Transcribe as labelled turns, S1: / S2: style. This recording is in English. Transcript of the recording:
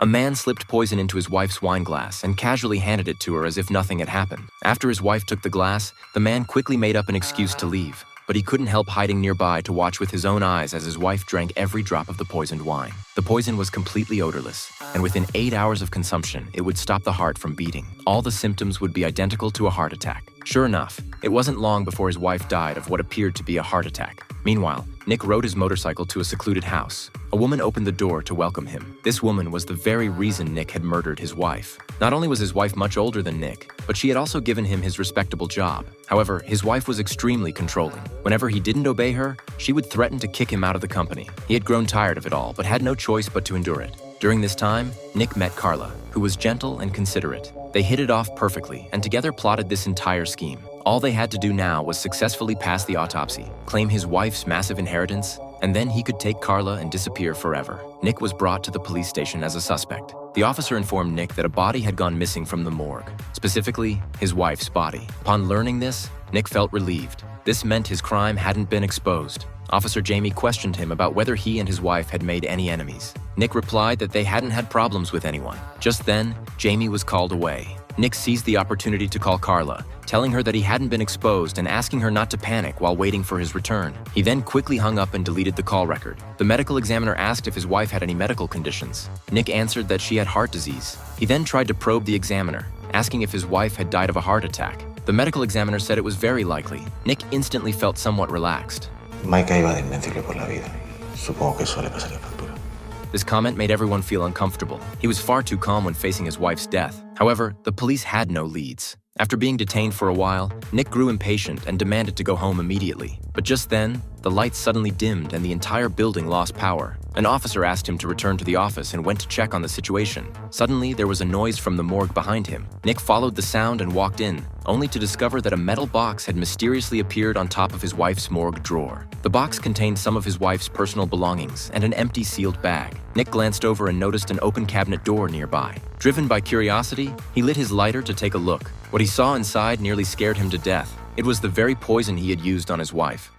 S1: A man slipped poison into his wife's wine glass and casually handed it to her as if nothing had happened. After his wife took the glass, the man quickly made up an excuse to leave, but he couldn't help hiding nearby to watch with his own eyes as his wife drank every drop of the poisoned wine. The poison was completely odorless, and within 8 hours of consumption, it would stop the heart from beating. All the symptoms would be identical to a heart attack. Sure enough, it wasn't long before his wife died of what appeared to be a heart attack. Meanwhile, Nick rode his motorcycle to a secluded house. A woman opened the door to welcome him. This woman was the very reason Nick had murdered his wife. Not only was his wife much older than Nick, but she had also given him his respectable job. However, his wife was extremely controlling. Whenever he didn't obey her, she would threaten to kick him out of the company. He had grown tired of it all, but had no choice but to endure it. During this time, Nick met Carla, who was gentle and considerate. They hit it off perfectly and together plotted this entire scheme. All they had to do now was successfully pass the autopsy, claim his wife's massive inheritance, and then he could take Carla and disappear forever. Nick was brought to the police station as a suspect. The officer informed Nick that a body had gone missing from the morgue, specifically his wife's body. Upon learning this, Nick felt relieved. This meant his crime hadn't been exposed. Officer Jamie questioned him about whether he and his wife had made any enemies. Nick replied that they hadn't had problems with anyone. Just then, Jamie was called away. Nick seized the opportunity to call Carla, telling her that he hadn't been exposed and asking her not to panic while waiting for his return. He then quickly hung up and deleted the call record. The medical examiner asked if his wife had any medical conditions. Nick answered that she had heart disease. He then tried to probe the examiner, asking if his wife had died of a heart attack. The medical examiner said it was very likely. Nick instantly felt somewhat relaxed.
S2: Maika iba de invencible por la vida. Supongo que eso le pasaría factura.
S1: This comment made everyone feel uncomfortable. He was far too calm when facing his wife's death. However, the police had no leads. After being detained for a while, Nick grew impatient and demanded to go home immediately. But just then, the lights suddenly dimmed and the entire building lost power. An officer asked him to return to the office and went to check on the situation. Suddenly, there was a noise from the morgue behind him. Nick followed the sound and walked in, only to discover that a metal box had mysteriously appeared on top of his wife's morgue drawer. The box contained some of his wife's personal belongings and an empty sealed bag. Nick glanced over and noticed an open cabinet door nearby. Driven by curiosity, he lit his lighter to take a look. What he saw inside nearly scared him to death. It was the very poison he had used on his wife.